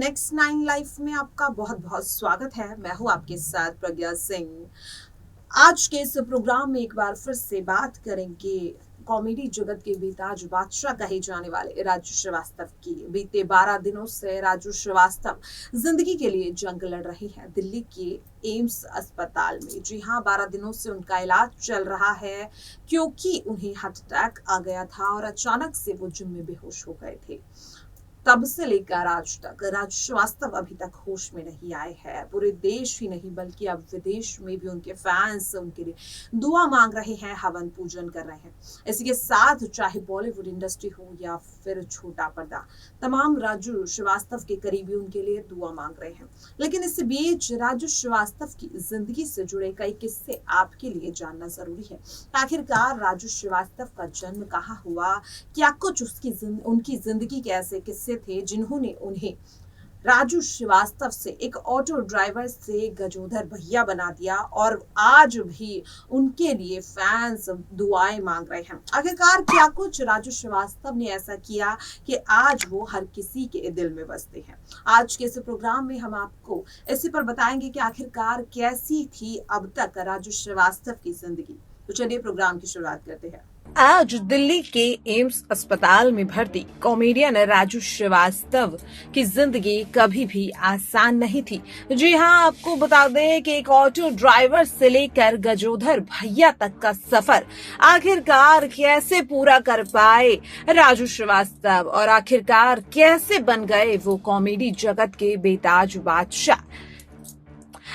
Next nine life में आपका बहुत बहुत स्वागत है। मैं हूं आपके साथ प्रज्ञा सिंह। आज के इस प्रोग्राम में एक बार फिर से बात करेंगे कॉमेडी जगत के बेताज बादशाह कहे जाने वाले राजू श्रीवास्तव की। बीते 12 दिनों से राजू श्रीवास्तव जिंदगी के लिए जंग लड़ रहे हैं दिल्ली के एम्स अस्पताल में। जी हां, 12 दिनों से उनका इलाज चल रहा है क्योंकि उन्हें हार्ट अटैक आ गया था और अचानक से वो जिम में बेहोश हो गए थे। तब से लेकर आज तक राजू श्रीवास्तव अभी तक होश में नहीं आए हैं। पूरे देश ही नहीं बल्कि अब विदेश में भी उनके फैंस उनके लिए दुआ मांग रहे हैं, हवन पूजन कर रहे हैं। इसी के साथ चाहे बॉलीवुड इंडस्ट्री हो या फिर छोटा पर्दा, तमाम राजू श्रीवास्तव के करीबी उनके लिए दुआ मांग रहे हैं। लेकिन इस बीच राजू श्रीवास्तव की जिंदगी से जुड़े कई किस्से आपके लिए जानना जरूरी है। आखिरकार राजू श्रीवास्तव का जन्म कहाँ हुआ, क्या कुछ उनकी जिंदगी के ऐसे किस्से थे जिन्होंने उन्हें राजू श्रीवास्तव से एक ऑटो ड्राइवर से गजोधर भैया बना दिया और आज भी उनके लिए फैंस दुआएं मांग रहे हैं। आखिरकार क्या कुछ राजू श्रीवास्तव ने ऐसा किया कि आज वो हर किसी के दिल में बसते हैं। आज के इस प्रोग्राम में हम आपको इसी पर बताएंगे कि आखिरकार कैसी थी अब तक राजू श्रीवास्तव की जिंदगी। तो चलिए प्रोग्राम की शुरुआत करते हैं। आज दिल्ली के एम्स अस्पताल में भर्ती कॉमेडियन राजू श्रीवास्तव की जिंदगी कभी भी आसान नहीं थी। जी हां, आपको बता दें कि एक ऑटो ड्राइवर से लेकर गजोधर भैया तक का सफर आखिरकार कैसे पूरा कर पाए राजू श्रीवास्तव और आखिरकार कैसे बन गए वो कॉमेडी जगत के बेताज बादशाह।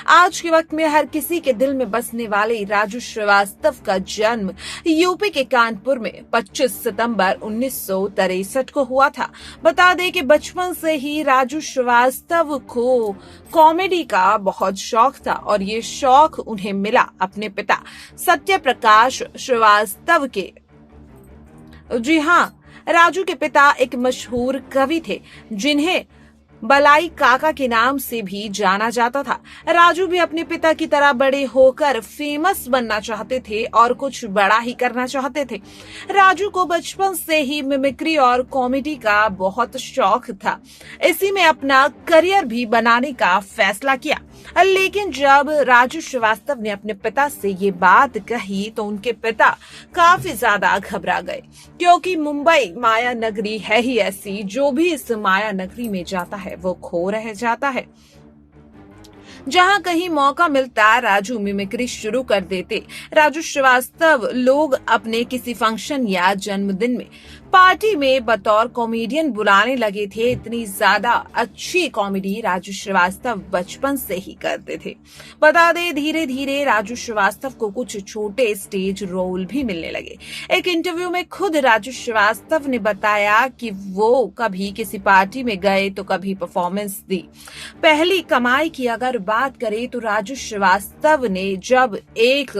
आज के वक्त में हर किसी के दिल में बसने वाले राजू श्रीवास्तव का जन्म यूपी के कानपुर में 25 सितंबर 1963 को हुआ था। बता दें कि बचपन से ही राजू श्रीवास्तव को कॉमेडी का बहुत शौक था और ये शौक उन्हें मिला अपने पिता सत्य प्रकाश श्रीवास्तव के। जी हां, राजू के पिता एक मशहूर कवि थे जिन्हें बलाई काका के नाम से भी जाना जाता था। राजू भी अपने पिता की तरह बड़े होकर फेमस बनना चाहते थे और कुछ बड़ा ही करना चाहते थे। राजू को बचपन से ही मिमिक्री और कॉमेडी का बहुत शौक था। इसी में अपना करियर भी बनाने का फैसला किया। लेकिन जब राजू श्रीवास्तव ने अपने पिता से ये बात कही तो उनके पिता काफी ज्यादा घबरा गए, क्योंकि मुंबई माया नगरी है ही ऐसी, जो भी इस माया नगरी में जाता है वो खो रह जाता है। जहां कहीं मौका मिलता राजू मिमिक्री शुरू कर देते। राजू श्रीवास्तव लोग अपने किसी फंक्शन या जन्मदिन में पार्टी में बतौर कॉमेडियन बुलाने लगे थे। इतनी ज्यादा अच्छी कॉमेडी राजू श्रीवास्तव बचपन से ही करते थे। बता दें, धीरे धीरे राजू श्रीवास्तव को कुछ छोटे स्टेज रोल भी मिलने लगे। एक इंटरव्यू में खुद राजू श्रीवास्तव ने बताया कि वो कभी किसी पार्टी में गए तो कभी परफॉर्मेंस दी। पहली कमाई की अगर बात करें तो राजू श्रीवास्तव ने जब एक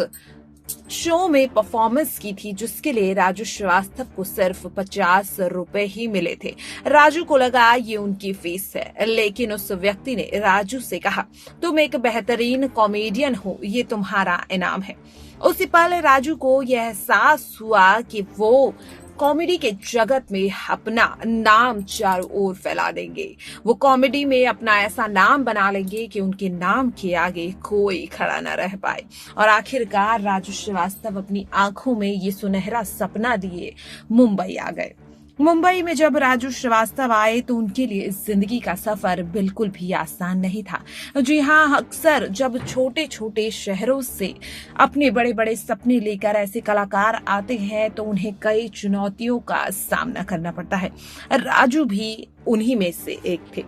शो में परफॉर्मेंस की थी जिसके लिए राजू श्रीवास्तव को सिर्फ 50 रुपए ही मिले थे। राजू को लगा ये उनकी फीस है, लेकिन उस व्यक्ति ने राजू से कहा, तुम एक बेहतरीन कॉमेडियन हो, ये तुम्हारा इनाम है। उसी पल राजू को यह एहसास हुआ कि वो कॉमेडी के जगत में अपना नाम चारों ओर फैला देंगे। वो कॉमेडी में अपना ऐसा नाम बना लेंगे कि उनके नाम के आगे कोई खड़ा न रह पाए। और आखिरकार राजू श्रीवास्तव अपनी आंखों में ये सुनहरा सपना दिए मुंबई आ गए। मुंबई में जब राजू श्रीवास्तव आए तो उनके लिए जिंदगी का सफर बिल्कुल भी आसान नहीं था। जी हां, अक्सर जब छोटे छोटे शहरों से अपने बड़े बड़े सपने लेकर ऐसे कलाकार आते हैं तो उन्हें कई चुनौतियों का सामना करना पड़ता है। राजू भी उन्हीं में से एक थे।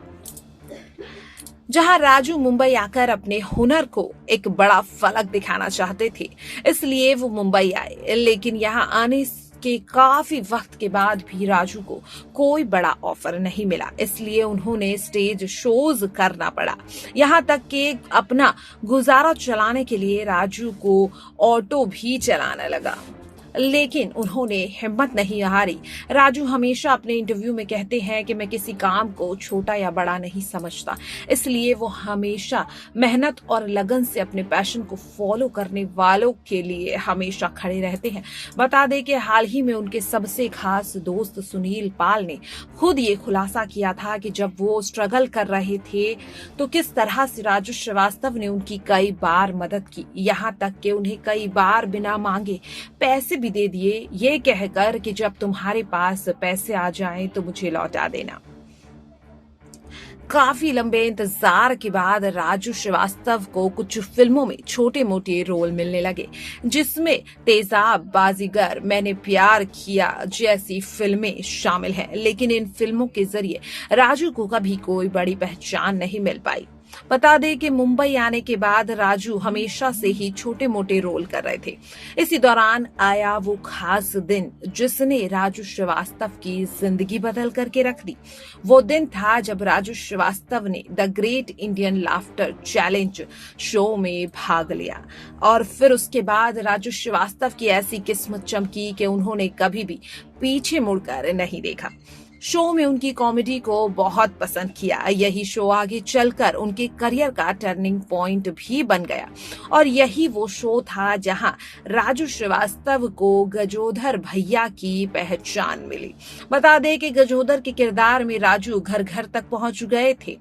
जहां राजू मुंबई आकर अपने हुनर को एक बड़ा फलक दिखाना चाहते थे, इसलिए वो मुंबई आए। लेकिन यहाँ आने के काफी वक्त के बाद भी राजू को कोई बड़ा ऑफर नहीं मिला, इसलिए उन्होंने स्टेज शोज करना पड़ा। यहाँ तक कि अपना गुजारा चलाने के लिए राजू को ऑटो भी चलाना लगा। लेकिन उन्होंने हिम्मत नहीं हारी। राजू हमेशा अपने इंटरव्यू में कहते हैं कि मैं किसी काम को छोटा या बड़ा नहीं समझता, इसलिए वो हमेशा मेहनत और लगन से अपने पैशन को फॉलो करने वालों के लिए हमेशा खड़े रहते हैं। बता दें कि हाल ही में उनके सबसे खास दोस्त सुनील पाल ने खुद ये खुलासा किया था कि जब वो स्ट्रगल कर रहे थे तो किस तरह से राजू श्रीवास्तव ने उनकी कई बार मदद की, यहाँ तक कि उन्हें कई बार बिना मांगे पैसे भी दे दिए, ये कहकर कि जब तुम्हारे पास पैसे आ जाएं तो मुझे लौटा देना। काफी लंबे इंतजार के बाद राजू श्रीवास्तव को कुछ फिल्मों में छोटे मोटे रोल मिलने लगे, जिसमें तेजाब, बाजीगर, मैंने प्यार किया जैसी फिल्में शामिल हैं। लेकिन इन फिल्मों के जरिए राजू को कभी कोई बड़ी पहचान नहीं मिल पाई। बता दें कि मुंबई आने के बाद राजू हमेशा से ही छोटे मोटे रोल कर रहे थे। इसी दौरान आया वो खास दिन जिसने राजू श्रीवास्तव की जिंदगी बदल करके रख दी। वो दिन था जब राजू श्रीवास्तव ने the great Indian laughter challenge show में भाग लिया और फिर उसके बाद राजू श्रीवास्तव की ऐसी किस्मत चमकी कि उन्होंने कभी भी पीछे मुड़कर नहीं देखा। शो में उनकी कॉमेडी को बहुत पसंद किया। यही शो आगे चलकर उनके करियर का टर्निंग पॉइंट भी बन गया और यही वो शो था जहां राजू श्रीवास्तव को गजोधर भैया की पहचान मिली। बता दें कि गजोधर के किरदार में राजू घर घर तक पहुंच गए थे।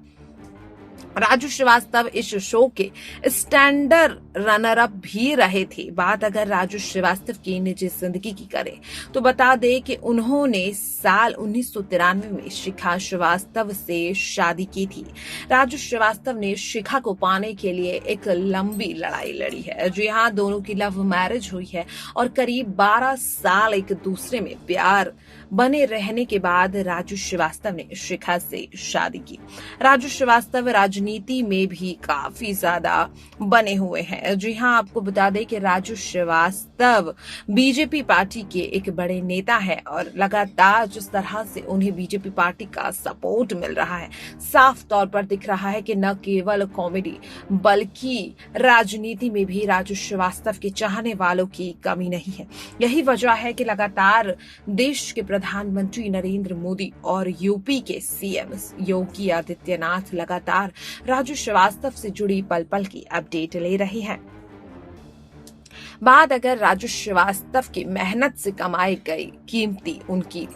राजू श्रीवास्तव इस शो के स्टैंडर्ड रनर अप भी रहे थे। बात अगर राजू श्रीवास्तव की निजी जिंदगी की करें तो बता दें कि उन्होंने साल 1993 में शिखा श्रीवास्तव से शादी की थी। राजू श्रीवास्तव ने शिखा को पाने के लिए एक लंबी लड़ाई लड़ी है। जी हाँ, दोनों की लव मैरिज हुई है और करीब 12 साल एक दूसरे में प्यार बने रहने के बाद राजू श्रीवास्तव ने शिखा से शादी की। राजू श्रीवास्तव राजनीति में भी काफी ज्यादा बने हुए हैं। जी हाँ, आपको बता दें कि राजू श्रीवास्तव बीजेपी पार्टी के एक बड़े नेता है और लगातार जिस तरह से उन्हें बीजेपी पार्टी का सपोर्ट मिल रहा है, साफ तौर पर दिख रहा है कि न केवल कॉमेडी बल्कि राजनीति में भी राजू श्रीवास्तव के चाहने वालों की कमी नहीं है। यही वजह है कि लगातार देश के प्रधानमंत्री नरेंद्र मोदी और यूपी के सीएम योगी आदित्यनाथ लगातार राजू श्रीवास्तव से जुड़ी पल पल की अपडेट ले रहे हैं। बात अगर राजू श्रीवास्तव की मेहनत से कमाई गई कीमती उनकी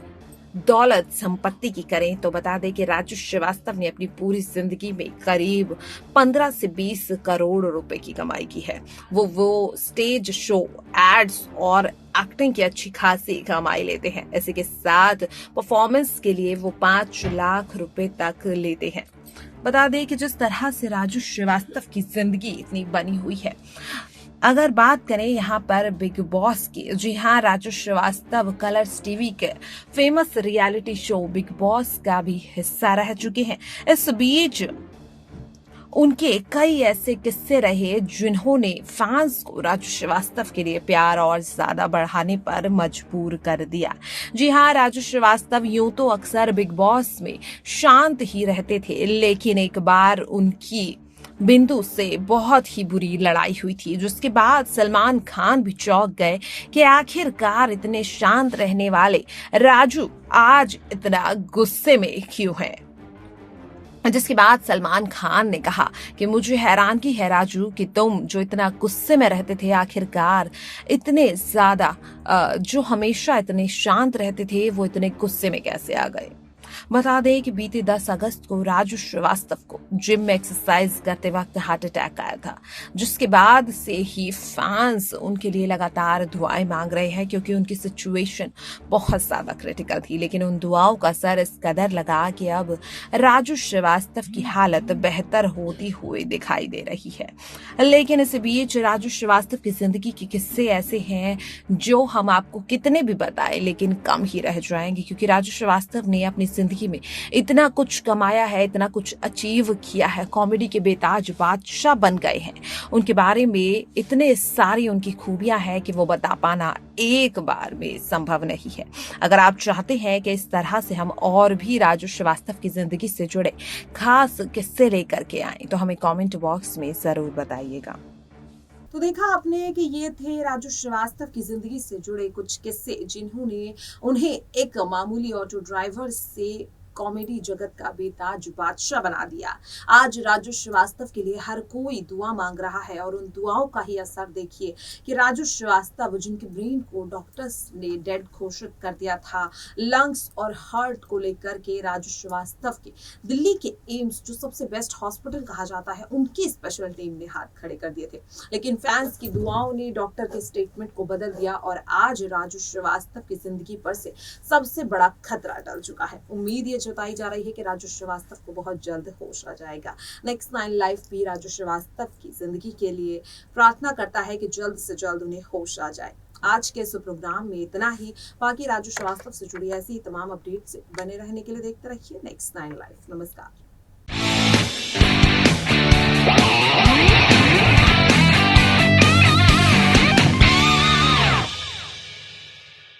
दौलत संपत्ति की करें तो बता दें कि राजू श्रीवास्तव ने अपनी पूरी जिंदगी में करीब 15 से 20 करोड़ रुपए की कमाई की है। वो स्टेज शो, एड्स और एक्टिंग की अच्छी खासी कमाई लेते हैं। इसी के साथ परफॉर्मेंस के लिए वो 5 लाख रुपए तक लेते हैं। बता दें कि जिस तरह से राजू श्रीवास्तव की जिंदगी इतनी बनी हुई है, अगर बात करें यहाँ पर बिग बॉस की, जी हाँ, राजू श्रीवास्तव कलर्स टीवी के famous reality show big boss का भी हिस्सा रह चुके हैं। इस बीच उनके कई ऐसे किस्से रहे जिन्होंने फैंस को राजू श्रीवास्तव के लिए प्यार और ज्यादा बढ़ाने पर मजबूर कर दिया। जी हाँ, राजू श्रीवास्तव यूं तो अक्सर बिग बॉस में शांत ही रहते थे, लेकिन एक बार उनकी बिंदु से बहुत ही बुरी लड़ाई हुई थी, जिसके बाद सलमान खान भी चौंक गए कि आखिरकार इतने शांत रहने वाले राजू आज इतना गुस्से में क्यों हैं। जिसके बाद सलमान खान ने कहा कि मुझे हैरानगी है राजू कि तुम जो इतना गुस्से में रहते थे, आखिरकार इतने ज्यादा जो हमेशा इतने शांत रहते थे, वो इतने गुस्से में कैसे आ गए। बता दें कि बीते 10 अगस्त को राजू श्रीवास्तव को जिम में एक्सरसाइज करते वक्त हार्ट अटैक आया था, जिसके बाद से ही फैंस उनके लिए लगातार दुआएं मांग रहे हैं क्योंकि उनकी सिचुएशन बहुत ज्यादा क्रिटिकल थी। लेकिन उन दुआओं का असर इस कदर लगा कि अब राजू श्रीवास्तव की हालत बेहतर होती हुई दिखाई दे रही है। लेकिन इस बीच राजू श्रीवास्तव की जिंदगी के किस्से ऐसे हैं जो हम आपको कितने भी बताएं लेकिन कम ही रह जाएंगे, क्योंकि राजू श्रीवास्तव ने अपनी जिंदगी में इतना कुछ कमाया है, इतना कुछ अचीव किया है, कॉमेडी के बेताज बादशाह बन गए हैं। उनके बारे में इतने सारी उनकी खूबियां हैं कि वो बता पाना एक बार में संभव नहीं है। अगर आप चाहते हैं कि इस तरह से हम और भी राजू श्रीवास्तव की जिंदगी से जुड़े खास किस्से लेकर के आएं तो हमें कमेंट बॉक्स में जरूर बताइएगा। तो देखा आपने कि ये थे राजू श्रीवास्तव की ज़िंदगी से जुड़े कुछ किस्से जिन्होंने उन्हें एक मामूली ऑटो ड्राइवर से कॉमेडी जगत का बेताज बादशाह बना दिया। आज राजू श्रीवास्तव के लिए हर कोई दुआ मांग रहा है और उन दुआओं का ही असर देखिए कि राजू श्रीवास्तव जिनके ब्रेन को डॉक्टर्स ने डेड घोषित कर दिया था, लंग्स और हार्ट को लेकर के राजू श्रीवास्तव के दिल्ली के एम्स जो सबसे बेस्ट हॉस्पिटल कहा जाता है, उनकी स्पेशल टीम ने हाथ खड़े कर दिए थे। लेकिन फैंस की दुआओं ने डॉक्टर के स्टेटमेंट को बदल दिया और आज राजू श्रीवास्तव की जिंदगी पर से सबसे बड़ा खतरा टल चुका है। उम्मीद ये जताई जा रही है कि राजू श्रीवास्तव को बहुत जल्द होश आ जाएगा। नेक्स्ट 9 लाइफ भी राजू श्रीवास्तव की जिंदगी के लिए प्रार्थना करता है कि जल्द से जल्द उन्हें होश आ जाए। आज के इस प्रोग्राम में इतना ही। बाकी राजू श्रीवास्तव से जुड़ी ऐसी तमाम अपडेट से बने रहने के लिए देखते रहिए नेक्स्ट 9 लाइफ। नमस्कार।